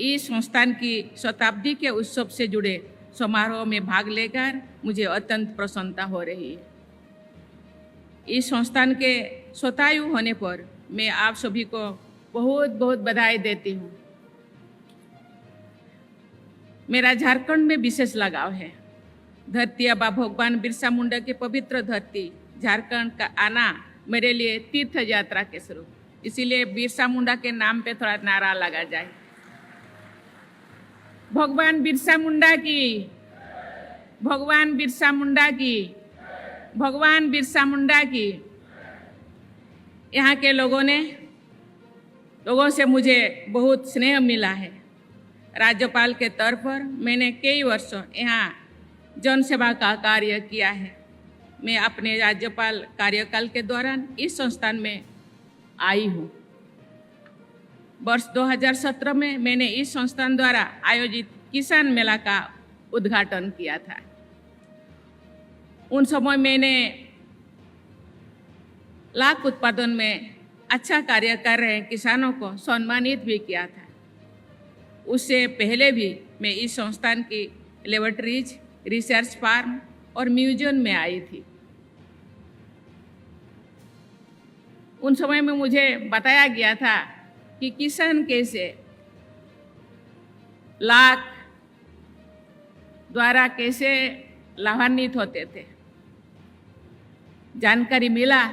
इस संस्थान की शताब्दी के उत्सव से जुड़े समारोह में भाग लेकर मुझे अत्यंत प्रसन्नता हो रही है। इस संस्थान के शतायु होने पर मैं आप सभी को बहुत बहुत बधाई देती हूँ। मेरा झारखंड में विशेष लगाव है। धरती आबा भगवान बिरसा मुंडा के पवित्र धरती झारखंड का आना मेरे लिए तीर्थ यात्रा के स्वरूप, इसीलिए बिरसा मुंडा के नाम पे थोड़ा नारा लगा जाए, भगवान बिरसा मुंडा की, भगवान बिरसा मुंडा की, भगवान बिरसा मुंडा की। यहाँ के लोगों से मुझे बहुत स्नेह मिला है। राज्यपाल के तौर पर मैंने कई वर्षों यहाँ जनसेवा का कार्य किया है। मैं अपने राज्यपाल कार्यकाल के दौरान इस संस्थान में आई हूँ। वर्ष 2017 में मैंने इस संस्थान द्वारा आयोजित किसान मेला का उद्घाटन किया था। उन समय मैंने लाख उत्पादन में अच्छा कार्य कर रहे किसानों को सम्मानित भी किया था। उससे पहले भी मैं इस संस्थान की लेबोरेटरीज, रिसर्च फार्म और म्यूजियम में आई थी। उन समय में मुझे बताया गया था कि किसान कैसे लाख द्वारा कैसे लाभान्वित होते थे। जानकारी मिला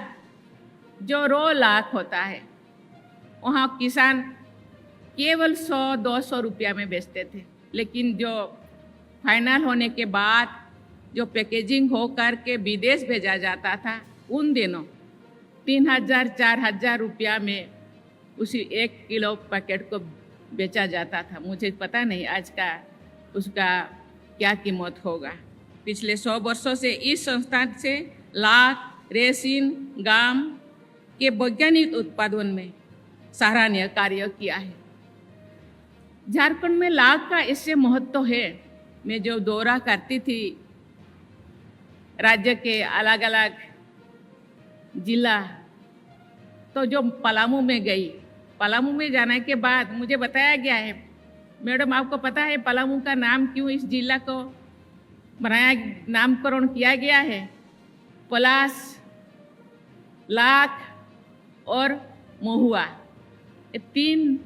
जो रो लाख होता है वहाँ किसान केवल 100-200 रुपया में बेचते थे, लेकिन जो फाइनल होने के बाद जो पैकेजिंग हो कर के विदेश भेजा जाता था, उन दिनों 3000-4000 रुपया में उसी 1 किलो पैकेट को बेचा जाता था। मुझे पता नहीं आज का उसका क्या कीमत होगा। पिछले 100 वर्षों से इस संस्थान से लाख, रेसिन, गाम के वैज्ञानिक उत्पादन में सराहनीय कार्य किया है। झारखंड में लाख का इससे महत्व है। मैं जो दौरा करती थी राज्य के अलग अलग जिला, तो जो पलामू में गई, पलामू में जाने के बाद मुझे बताया गया है, मैडम आपको पता है पलामू का नाम क्यों इस जिला को नामकरण किया गया है? पलास, लाख और महुआ, ये 3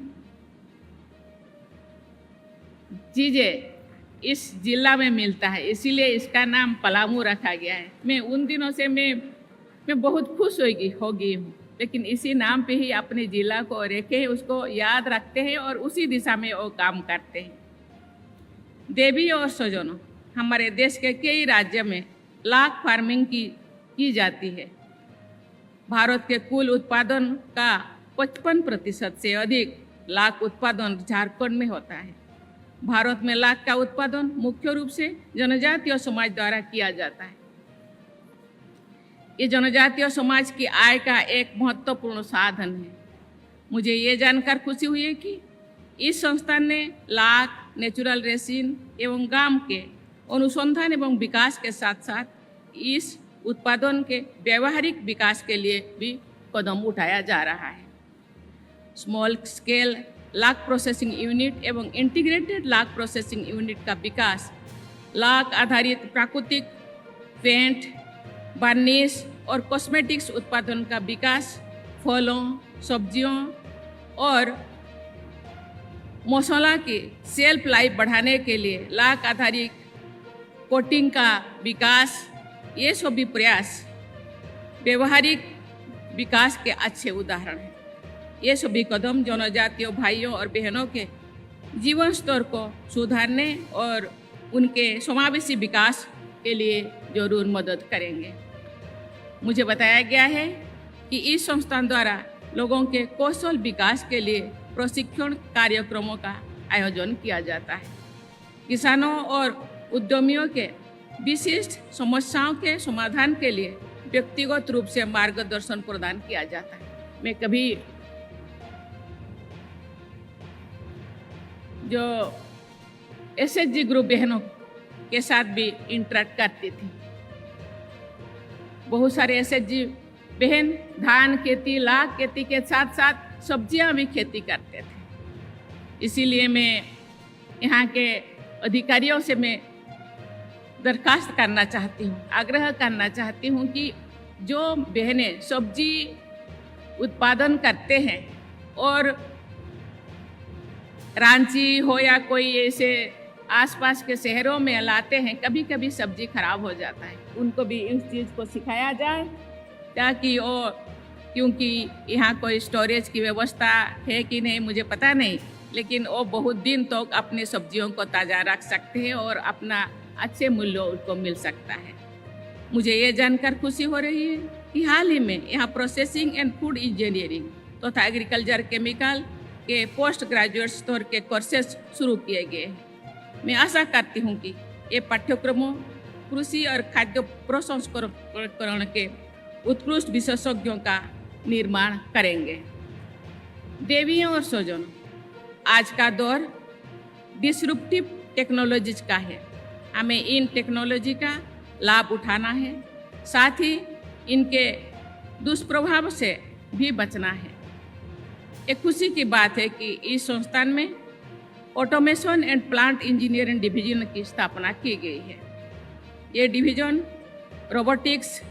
चीज़ें इस जिला में मिलता है, इसीलिए इसका नाम पलामू रखा गया है। मैं उन दिनों से मैं बहुत खुश हो गई हूँ, लेकिन इसी नाम पे ही अपने जिला को रखे, उसको याद रखते हैं और उसी दिशा में वो काम करते हैं। देवी और स्वजनों, हमारे देश के कई राज्य में लाख फार्मिंग की जाती है। भारत के कुल उत्पादन का 55% से अधिक लाख उत्पादन झारखंड में होता है। भारत में लाख का उत्पादन मुख्य रूप से जनजातीय समाज द्वारा किया जाता है। ये जनजातीय समाज की आय का एक महत्वपूर्ण साधन है। मुझे ये जानकर खुशी हुई है कि इस संस्थान ने लाख, नेचुरल रेसिन एवं गाम के अनुसंधान एवं विकास के साथ साथ इस उत्पादन के व्यावहारिक विकास के लिए भी कदम उठाया जा रहा है। Small scale lakh processing unit एवं इंटीग्रेटेड लाख प्रोसेसिंग यूनिट का विकास, लाख आधारित प्राकृतिक पेंट, वार्निश और कॉस्मेटिक्स उत्पादन का विकास, फलों, सब्जियों और मसाला की शेल्फ लाइफ बढ़ाने के लिए लाख आधारित कोटिंग का विकास, ये सभी प्रयास व्यवहारिक विकास के अच्छे उदाहरण हैं। ये सभी कदम जनजातीय भाइयों और बहनों के जीवन स्तर को सुधारने और उनके समावेशी विकास के लिए जरूर मदद करेंगे। मुझे बताया गया है कि इस संस्थान द्वारा लोगों के कौशल विकास के लिए प्रशिक्षण कार्यक्रमों का आयोजन किया जाता है। किसानों और उद्यमियों के विशिष्ट समस्याओं के समाधान के लिए व्यक्तिगत रूप से मार्गदर्शन प्रदान किया जाता है। मैं कभी जो एसएचजी ग्रुप बहनों के साथ भी इंटरेक्ट करती थी। बहुत सारे एसएचजी बहन धान खेती, लाख खेती के साथ साथ सब्जियां भी खेती करते थे। इसीलिए मैं यहाँ के अधिकारियों से मैं दरखास्त करना चाहती हूँ, आग्रह करना चाहती हूँ कि जो बहनें सब्जी उत्पादन करते हैं और रांची हो या कोई ऐसे आसपास के शहरों में लाते हैं, कभी कभी सब्जी खराब हो जाता है, उनको भी इस चीज़ को सिखाया जाए ताकि वो, क्योंकि यहाँ कोई स्टोरेज की व्यवस्था है कि नहीं मुझे पता नहीं, लेकिन वो बहुत दिन तक तो अपने सब्जियों को ताज़ा रख सकते हैं और अपना अच्छे मूल्य उनको मिल सकता है। मुझे ये जानकर खुशी हो रही है कि हाल ही में यहाँ प्रोसेसिंग एंड फूड इंजीनियरिंग तथा एग्रीकल्चर केमिकल के पोस्ट ग्रेजुएट स्तर के कोर्सेज शुरू किए गए हैं। मैं आशा करती हूँ कि ये पाठ्यक्रमों कृषि और खाद्य प्रसंस्करण के उत्कृष्ट विशेषज्ञों का निर्माण करेंगे। देवियों और स्वजनों, आज का दौर डिसरप्टिव टेक्नोलॉजीज का है। हमें इन टेक्नोलॉजी का लाभ उठाना है, साथ ही इनके दुष्प्रभाव से भी बचना है। एक खुशी की बात है कि इस संस्थान में automation and plant engineering division की स्थापना की गई है। ये division robotics,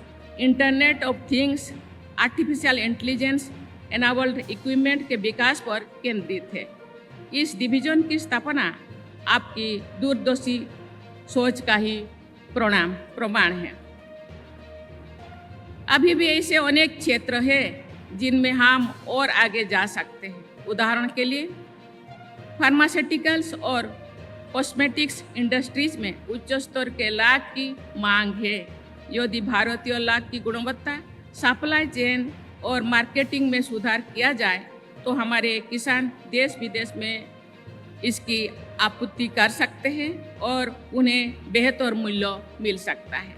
internet of things, artificial intelligence enabled equipment के विकास पर केंद्रित है। इस डिवीजन की स्थापना आपकी दूरदर्शी सोच का ही प्रमाण है। अभी भी ऐसे अनेक क्षेत्र हैं जिनमें हम और आगे जा सकते हैं। उदाहरण के लिए फार्मास्यूटिकल्स और कॉस्मेटिक्स इंडस्ट्रीज में उच्च स्तर के लाभ की मांग है। यदि भारतीय लाभ की गुणवत्ता, सप्लाई चेन और मार्केटिंग में सुधार किया जाए तो हमारे किसान देश विदेश में इसकी आपूर्ति कर सकते हैं और उन्हें बेहतर मूल्य मिल सकता है।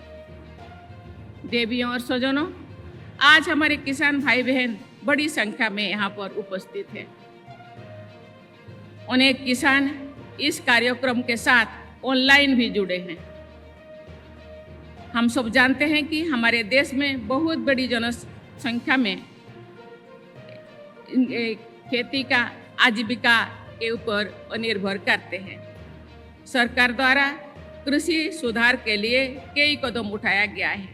देवियों और स्वजनों, आज हमारे किसान भाई बहन बड़ी संख्या में यहाँ पर उपस्थित हैं। अनेक किसान इस कार्यक्रम के साथ ऑनलाइन भी जुड़े हैं। हम सब जानते हैं कि हमारे देश में बहुत बड़ी जनसंख्या में खेती का आजीविका के ऊपर निर्भर करते हैं। सरकार द्वारा कृषि सुधार के लिए कई कदम उठाया गया है।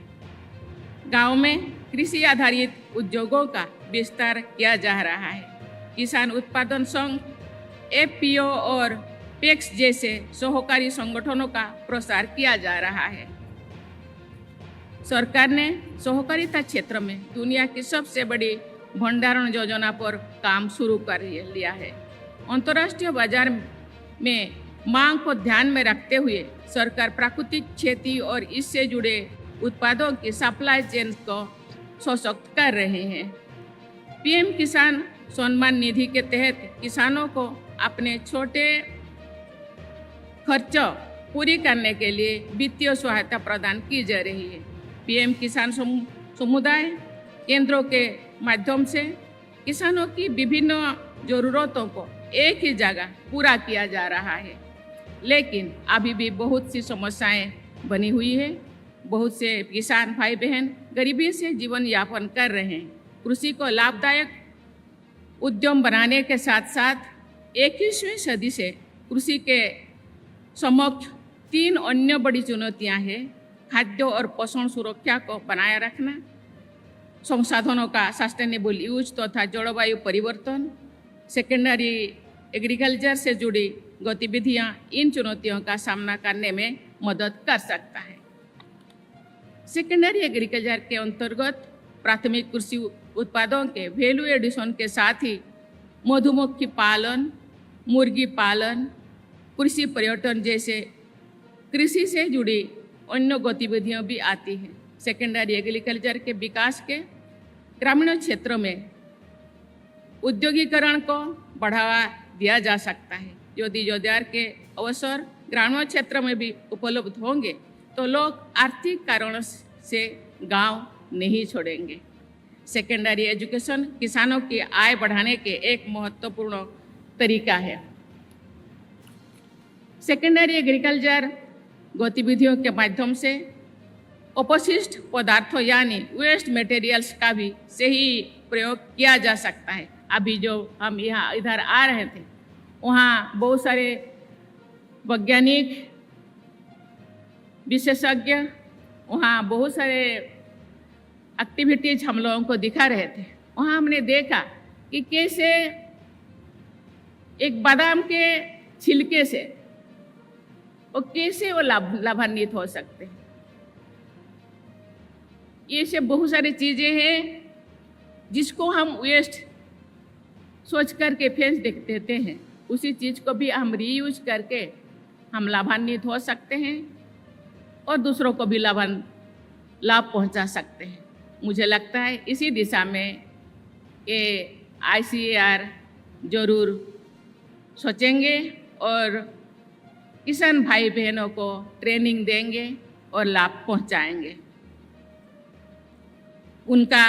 गांव में कृषि आधारित उद्योगों का विस्तार किया जा रहा है। किसान उत्पादन संघ, एफपीओ और पैक्स जैसे सहकारी संगठनों का प्रसार किया जा रहा है। सरकार ने सहकारिता क्षेत्र में दुनिया की सबसे बड़ी भंडारण योजना पर काम शुरू कर लिया है। अंतर्राष्ट्रीय बाजार में मांग को ध्यान में रखते हुए सरकार प्राकृतिक खेती और इससे जुड़े उत्पादों की सप्लाई चेन को सशक्त कर रहे हैं। पीएम किसान सम्मान निधि के तहत किसानों को अपने छोटे खर्च पूरी करने के लिए वित्तीय सहायता प्रदान की जा रही है। पीएम किसान समुदाय केंद्रों के माध्यम से किसानों की विभिन्न जरूरतों को एक ही जगह पूरा किया जा रहा है, लेकिन अभी भी बहुत सी समस्याएं बनी हुई है। बहुत से किसान भाई बहन गरीबी से जीवन यापन कर रहे हैं। कृषि को लाभदायक उद्यम बनाने के साथ साथ 21वीं सदी से कृषि के समक्ष 3 अन्य बड़ी चुनौतियां हैं। खाद्य और पोषण सुरक्षा को बनाए रखना, संसाधनों का सस्टेनेबल यूज तथा जलवायु परिवर्तन। सेकेंडरी एग्रीकल्चर से जुड़ी गतिविधियां इन चुनौतियों का सामना करने में मदद कर सकता है। सेकेंडरी एग्रीकल्चर के अंतर्गत प्राथमिक कृषि उत्पादों के वैल्यू एडिशन के साथ ही मधुमक्खी पालन, मुर्गी पालन, कृषि पर्यटन जैसे कृषि से जुड़ी अन्य गतिविधियां भी आती हैं। सेकेंडरी एग्रीकल्चर के विकास के ग्रामीण क्षेत्रों में उद्योगीकरण को बढ़ावा दिया जा सकता है। यदि रोजगार के अवसर ग्रामीण क्षेत्र में भी उपलब्ध होंगे तो लोग आर्थिक कारणों से गांव नहीं छोड़ेंगे। सेकेंडरी एजुकेशन किसानों की आय बढ़ाने के एक महत्वपूर्ण तरीका है। सेकेंडरी एग्रीकल्चर गतिविधियों के माध्यम से अपशिष्ट पदार्थों यानी वेस्ट मटेरियल्स का भी सही प्रयोग किया जा सकता है। अभी जो हम इधर आ रहे थे वहाँ बहुत सारे वैज्ञानिक, विशेषज्ञ वहाँ बहुत सारे एक्टिविटीज हम लोगों को दिखा रहे थे। वहाँ हमने देखा कि कैसे एक बादाम के छिलके से वो कैसे वो लाभान्वित हो सकते हैं। ये सब बहुत सारी चीज़ें हैं जिसको हम वेस्ट सोच करके फेंक देते हैं, उसी चीज़ को भी हम रीयूज करके हम लाभान्वित हो सकते हैं और दूसरों को भी लाभ पहुंचा सकते हैं। मुझे लगता है इसी दिशा में ये ICAR जरूर सोचेंगे और किसान भाई बहनों को ट्रेनिंग देंगे और लाभ पहुंचाएंगे। उनका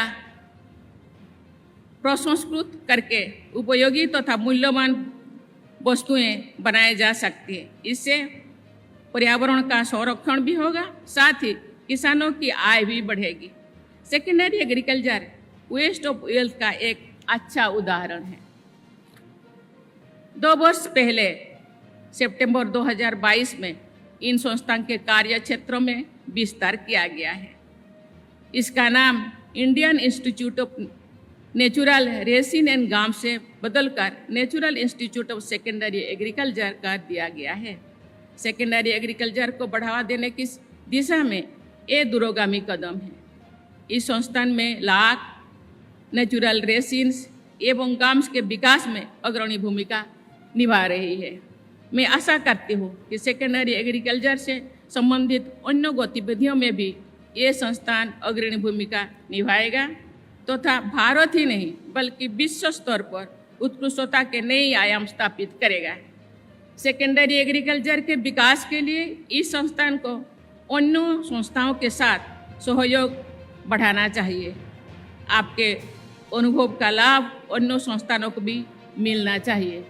प्रसंस्कृत करके उपयोगी तथा मूल्यवान वस्तुएं बनाए जा सकती है। इससे पर्यावरण का संरक्षण भी होगा, साथ ही किसानों की आय भी बढ़ेगी। Secondary agriculture waste of wealth का एक अच्छा उदाहरण है। 2 वर्ष पहले सितंबर 2022 में इन संस्थान के कार्य क्षेत्रों में विस्तार किया गया है। इसका नाम Indian Institute of Natural Resin and Gum से बदलकर Natural Institute of Secondary Agriculture कर दिया गया है। सेकेंडरी एग्रीकल्चर को बढ़ावा देने की दिशा में ये दूरगामी कदम है। इस संस्थान में लाख नेचुरल रेसिन्स एवं गाम्स के विकास में अग्रणी भूमिका निभा रही है। मैं आशा करती हूँ कि सेकेंडरी एग्रीकल्चर से संबंधित अन्य गतिविधियों में भी ये संस्थान अग्रणी भूमिका निभाएगा तथा भारत ही नहीं बल्कि विश्व स्तर पर उत्कृष्टता के नए आयाम स्थापित करेगा। सेकेंडरी एग्रीकल्चर के विकास के लिए इस संस्थान को अन्य संस्थाओं के साथ सहयोग बढ़ाना चाहिए। आपके अनुभव का लाभ अन्य संस्थानों को भी मिलना चाहिए।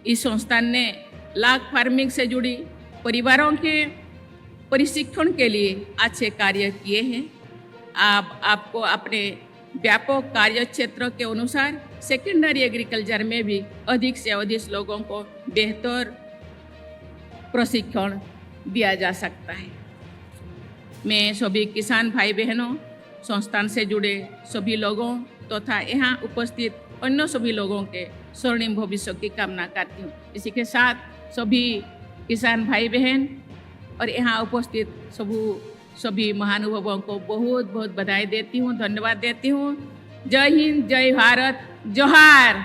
इस संस्थान ने लाख फार्मिंग से जुड़ी परिवारों के प्रशिक्षण के लिए अच्छे कार्य किए हैं। आपको अपने व्यापक कार्य क्षेत्र के अनुसार सेकेंडरी एग्रीकल्चर में भी अधिक से अधिक लोगों को बेहतर प्रशिक्षण दिया जा सकता है। मैं सभी किसान भाई बहनों, संस्थान से जुड़े सभी लोगों तथा यहाँ उपस्थित अन्य सभी लोगों के स्वर्णिम भविष्य की कामना करती हूँ। इसी के साथ सभी किसान भाई बहन और यहाँ उपस्थित सभी महानुभावों को बहुत बहुत बधाई देती हूँ, धन्यवाद देती हूँ। जय हिंद, जय भारत, जोहार।